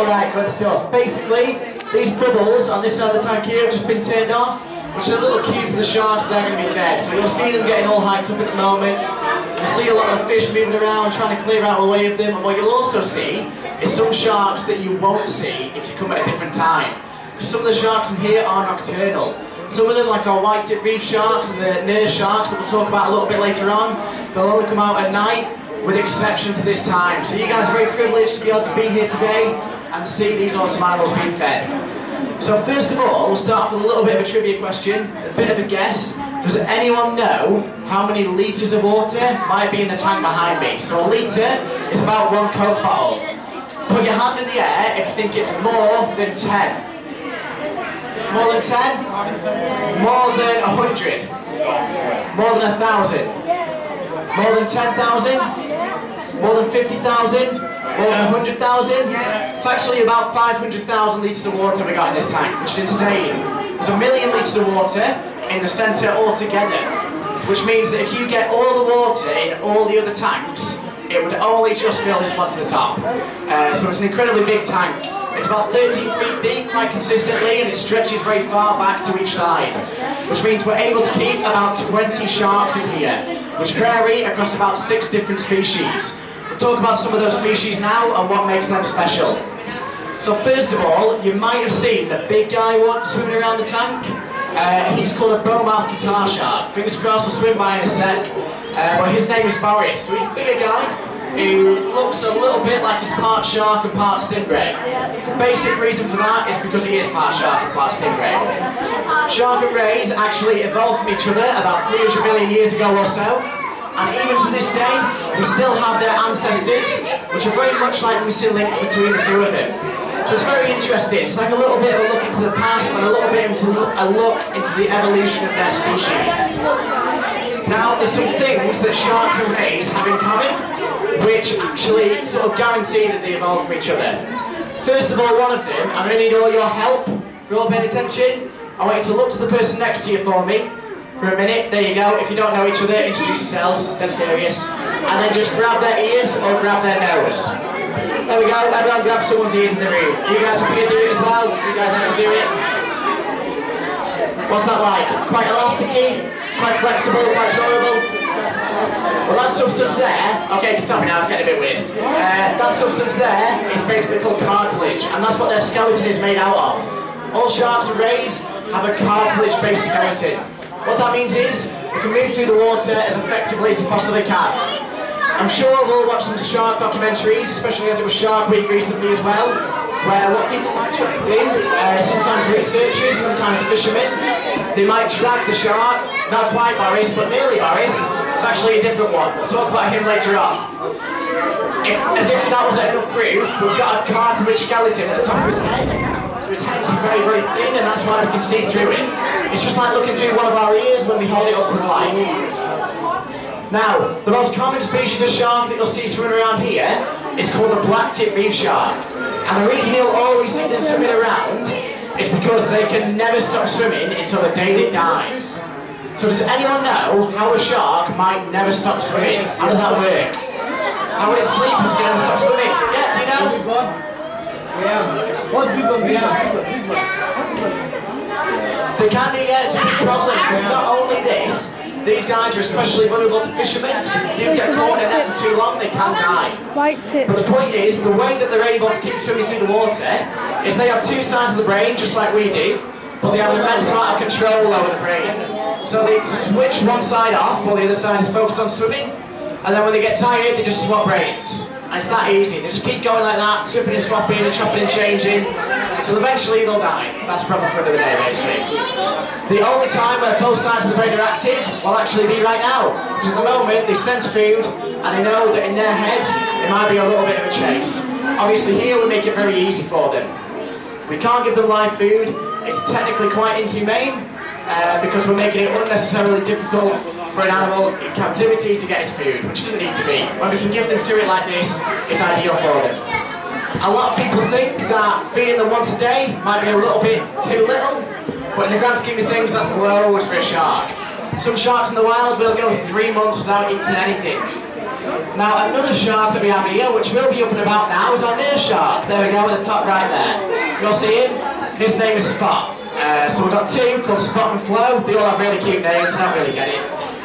Alright, good stuff. Basically, these bubbles on this side of the tank here have just been turned off, which is a little cue to the sharks they're going to be dead. So you'll see them getting all hyped up at the moment. You'll see a lot of fish moving around, trying to clear out a way of them. And what you'll also see is some sharks that you won't see if you come at a different time. Because some of the sharks in here are nocturnal. Some of them, like our white-tip reef sharks and the nurse sharks that we'll talk about a little bit later on, they'll only come out at night, with exception to this time. So you guys are very privileged to be able to be here today and see these awesome animals being fed. So first of all, we'll start with a little bit of a trivia question, a bit of a guess. Does anyone know how many litres of water might be in the tank behind me? So a litre is about 1 Coke bottle. Put your hand in the air if you think it's more than 10. More than 10? More than 100? More than 1,000? More than 10,000? More than 50,000? More than 100,000? It's actually about 500,000 litres of water we got in this tank, which is insane. There's 1 million litres of water in the centre altogether, which means that if you get all the water in all the other tanks, it would only just fill this one to the top. So it's an incredibly big tank. It's about 13 feet deep quite consistently, and it stretches very far back to each side, which means we're able to keep about 20 sharks in here, which vary across about 6 different species. We'll talk about some of those species now and what makes them special. So first of all, you might have seen the big guy one swimming around the tank. He's called a bowmouth guitar shark. Fingers crossed will swim by in a sec. But his name is Boris. So he's a bigger guy who looks a little bit like he's part shark and part stingray. The basic reason for that is because he is part shark and part stingray. Shark and rays actually evolved from each other about 300 million years ago or so. And even to this day, we still have their ancestors, which are very much like missing links between the two of them. So it's very interesting. It's like a little bit of a look into the past and a little bit into a look into the evolution of their species. Now, there's some things that sharks and rays have in common, which actually sort of guarantee that they evolved from each other. First of all, one of them, I'm going to need all your help. If you're all paying attention, I want you to look to the person next to you for me. For a minute, there you go. If you don't know each other, introduce yourselves, dead serious. And then just grab their ears or grab their nose. There we go, everyone grab someone's ears in the room. You guys are going to do it as well? You guys know how to do it? What's that like? Quite elasticy? Quite flexible? Quite durable? Well, that substance there, okay, stop me now, it's getting a bit weird. That substance there is basically called cartilage, and that's what their skeleton is made out of. All sharks and rays have a cartilage-based skeleton. What that means is, you can move through the water as effectively as you possibly can. I'm sure we've all watched some shark documentaries, especially as it was Shark Week recently as well, where what people might do, sometimes researchers, sometimes fishermen, they might drag the shark, not quite Boris, but nearly Boris. It's actually a different one. We'll talk about him later on. As if that wasn't enough proof, we've got a cartilage skeleton at the top of his head. So his head's very, very thin, and that's why we can see through it. It's just like looking through one of our ears when we hold it up to the light. Now, the most common species of shark that you'll see swimming around here is called the black-tip reef shark. And the reason you'll always see them swimming around is because they can never stop swimming until the day they die. So does anyone know how a shark might never stop swimming? How does that work? How would it sleep if it never stop swimming? Yeah, do you know? They can do, yeah, it's a big problem, because not only this, these guys are especially vulnerable to fishermen, so if they do get caught in a net for too long, they can die. But the point is, the way that they're able to keep swimming through the water is they have 2 sides of the brain, just like we do, but they have an immense amount of control over the brain. So they switch one side off while the other side is focused on swimming, and then when they get tired, they just swap brains. And it's that easy. They just keep going like that, swapping and swapping and chopping and changing, until eventually they'll die. That's the problem for another day, basically. The only time where both sides of the brain are active will actually be right now. Because at the moment, they sense food, and they know that in their heads, it might be a little bit of a chase. Obviously here, we make it very easy for them. We can't give them live food. It's technically quite inhumane, because we're making it unnecessarily difficult for an animal in captivity to get its food, which doesn't need to be. When we can give them to it like this, it's ideal for them. A lot of people think that feeding them once a day might be a little bit too little, but in the grand scheme of things, that's loads for a shark. Some sharks in the wild will go 3 months without eating anything. Now another shark that we have here, which will be up and about now, is our near shark. There we go, at the top right there. You'll see him? His name is Spot. So we've got two called Spot and Flo. They all have really cute names, I don't really get it.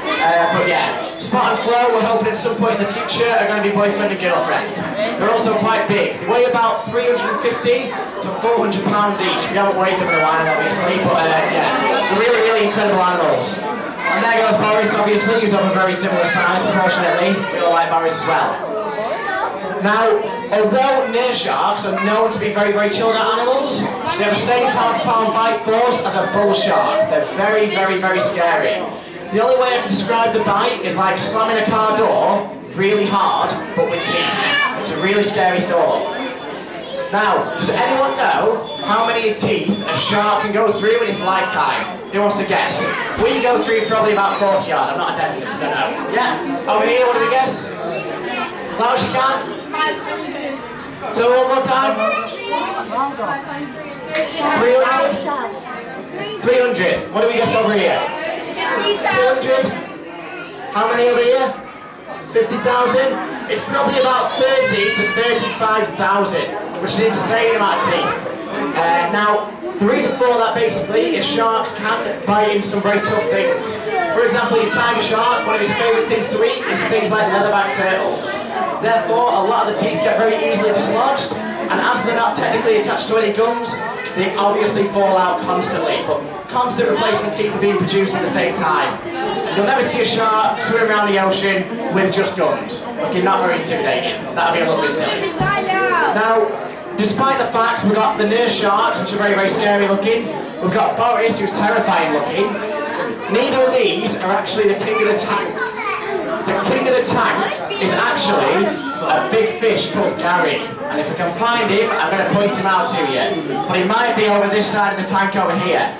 But yeah, Spot and Flo, we're hoping at some point in the future are going to be boyfriend and girlfriend. They're also quite big. They weigh about 350 to 400 pounds each. We haven't weighed them in a while, obviously, but yeah, they're really, really incredible animals. And there goes Boris, obviously, who's of a very similar size, proportionately. We all like Boris as well. Now, although near sharks are known to be very, very chilled out animals, they have the same pound-for-pound bite force as a bull shark. They're very, very, very scary. The only way I can describe the bite is like slamming a car door really hard, but with teeth. It's a really scary thought. Now, does anyone know how many teeth a shark can go through in its lifetime? Who wants to guess? We go through probably about 40 odd. I'm not a dentist, I don't know. Yeah? Over here, what do we guess? Loud as you can. So one more time. 300? 300. What do we guess over here? 200? How many over here? 50,000? It's probably about 30 to 35,000, which is an insane amount of teeth. Now, the reason for that basically is sharks can bite into some very tough things. For example, your tiger shark, one of his favourite things to eat is things like leatherback turtles. Therefore, a lot of the teeth get very easily dislodged, and as they're not technically attached to any gums, they obviously fall out constantly, but constant replacement teeth are being produced at the same time. You'll never see a shark swim around the ocean with just gums. Looking not very intimidating. That would be a little bit silly. Now, despite the fact we've got the near sharks, which are very, very scary looking, we've got Boris, who's terrifying looking. Neither of these are actually the king of the tank. The king of the tank is actually a big fish called Gary. And if I can find him, I'm going to point him out to you. But he might be over this side of the tank over here.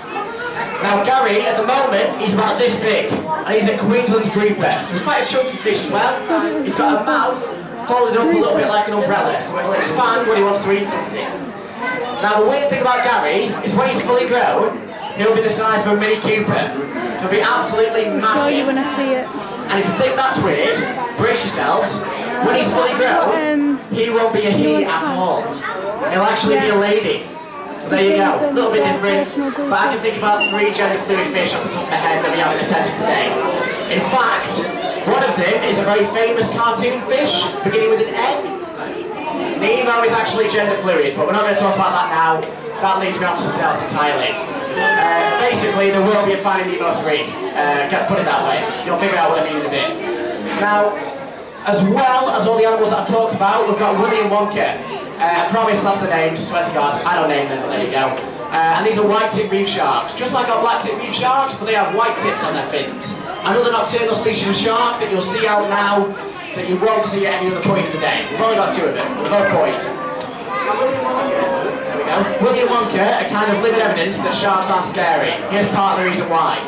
Now Gary, at the moment, he's about this big, and he's a Queensland grouper, so he's quite a chunky fish as well. He's got a mouth folded up a little bit like an umbrella, so it'll expand when he wants to eat something. Now the weird thing about Gary is when he's fully grown, he'll be the size of a Mini Cooper. He'll be absolutely massive. You want to see it. And if you think that's weird, brace yourselves. When he's fully grown, he won't be a he at all. He'll actually be a lady. So there you go, a little bit different, but I can think about 3 gender fluid fish off the top of my head that we have in the centre today. In fact, one of them is a very famous cartoon fish, beginning with an N. Nemo is actually gender fluid, but we're not going to talk about that now. That leads me on to something else entirely. Basically, there will be a Finding Nemo 3. Put it that way. You'll figure out what I mean in a bit. Now, as well as all the animals that I've talked about, we've got Willy and Wonka. I promise that's the names, swear to God. I don't name them, but there you go. And these are white-tip reef sharks, just like our black-tip reef sharks, but they have white tips on their fins. Another nocturnal species of shark that you'll see out now that you won't see at any other point of the day. We've only got 2 of them, both boys. There we go. Willy and Wonka are kind of living evidence that sharks aren't scary. Here's part of the reason why.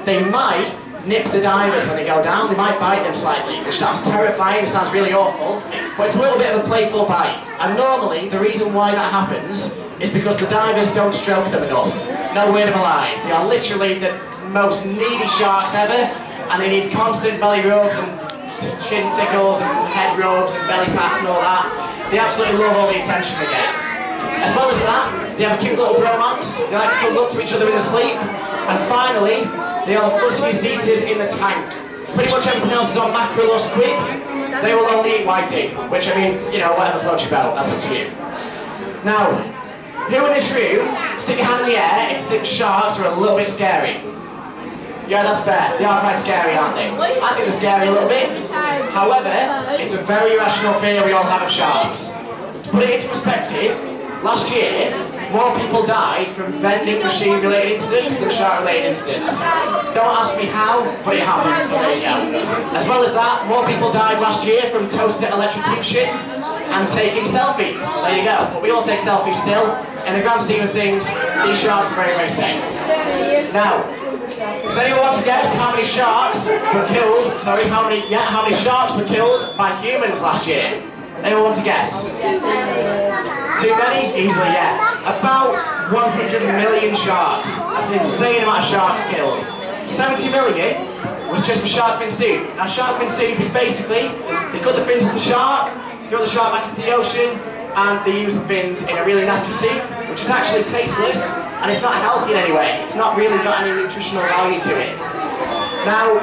They might nip the divers when they go down, they might bite them slightly, which sounds terrifying, it sounds really awful, but it's a little bit of a playful bite. And normally, the reason why that happens is because the divers don't stroke them enough. No word of a lie. They are literally the most needy sharks ever, and they need constant belly rubs and chin tickles and head rubs and belly pats and all that. They absolutely love all the attention they get. As well as that, they have a cute little bromance. They like to cuddle up to each other in their sleep. And finally, they are the fussiest eaters in the tank. Pretty much everything else is on mackerel or squid. They will only eat whiting, which I mean, you know, whatever floats your boat, that's up to you. Now, who in this room, stick your hand in the air if you think sharks are a little bit scary? Yeah, that's fair. They are quite scary, aren't they? I think they're scary a little bit. However, it's a very irrational fear we all have of sharks. To put it into perspective, last year, more people died from vending machine-related incidents than shark-related incidents. Don't ask me how, but it happened, so there you go. As well as that, more people died last year from toaster electrocution and taking selfies. So there you go. But we all take selfies still. In the grand scheme of things, these sharks are very, very safe. Now, does anyone want to guess how many sharks were killed? How many sharks were killed by humans last year? Anyone want to guess? Too many? Easily, yeah. About 100 million sharks. That's an insane amount of sharks killed. 70 million was just for shark fin soup. Now shark fin soup is basically, they cut the fins of the shark, throw the shark back into the ocean, and they use the fins in a really nasty soup, which is actually tasteless, and it's not healthy in any way. It's not really got any nutritional value to it. Now,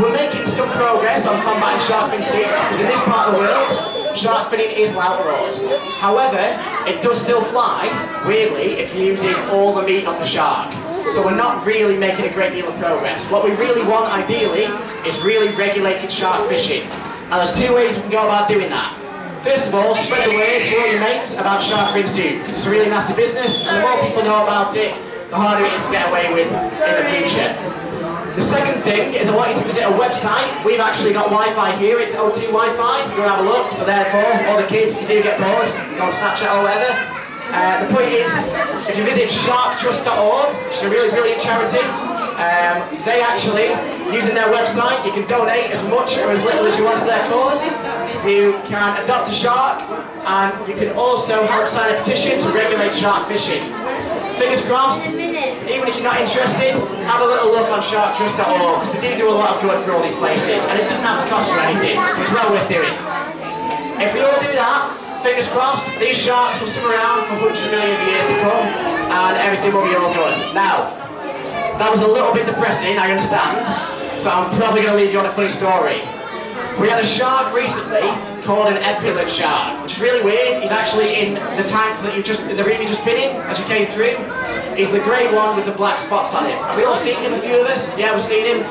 we're making some progress on combating shark fin soup, because in this part of the world, shark finning is outlawed. However, it does still fly, weirdly, if you're using all the meat of the shark. So we're not really making a great deal of progress. What we really want, ideally, is really regulated shark fishing. And there's two ways we can go about doing that. First of all, spread the word to all your mates about shark fin soup, because it's a really nasty business, and the more people know about it, the harder it is to get away with in the future. The second thing is I want you to visit a website. We've actually got Wi-Fi here, it's O2 Wi-Fi, you can have a look, so therefore, all the kids, if you do get bored, go on Snapchat or whatever. The point is, if you visit sharktrust.org, which is a really brilliant charity, they actually, using their website, you can donate as much or as little as you want to their cause. You can adopt a shark, and you can also help sign a petition to regulate shark fishing. Fingers crossed, even if you're not interested, have a little look on sharktrust.org, because they do a lot of good for all these places, and it doesn't have to cost you anything, so it's well worth doing. If we all do that, fingers crossed, these sharks will swim around for hundreds of millions of years to come, and everything will be all good. Now, that was a little bit depressing, I understand, so I'm probably going to leave you on a funny story. We had a shark recently called an epilet shark, which is really weird. He's actually in the tank that the room you just been in as you came through. He's the grey one with the black spots on him. Have we all seen him, a few of us? Yeah, we've seen him.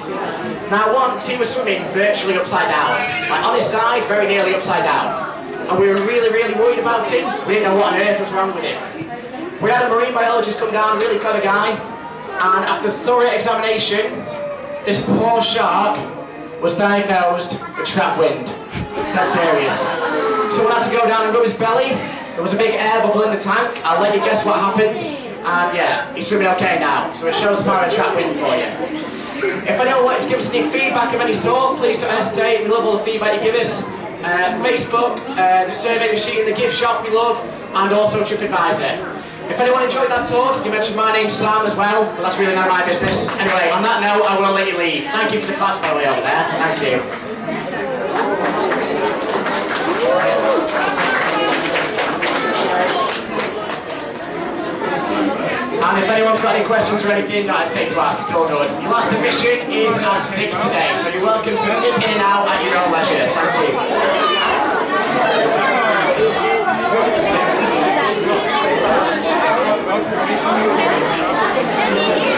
Now once he was swimming virtually upside down, like on his side, very nearly upside down. And we were really, really worried about him. We didn't know what on earth was wrong with him. We had a marine biologist come down, a really clever guy, and after thorough examination, this poor shark was diagnosed with trap wind. That's serious. So we had to go down and rub his belly. There was a big air bubble in the tank. I'll let you guess what happened. And yeah, he's swimming okay now. So it shows the power of trap wind for you. If anyone wants to give us any feedback of any sort, please don't hesitate. We love all the feedback you give us. Facebook, the survey machine, the gift shop we love, and also TripAdvisor. If anyone enjoyed that talk, you mentioned my name's Sam as well, but that's really none of my business. Anyway, on that note, I will let you leave. Thank you for the class, by the way, over there. Thank you. And if anyone's got any questions or anything, don't hesitate to ask. It's all good. Your last admission is at 6 today, so you're welcome to nip in and out at your own leisure. Thank you.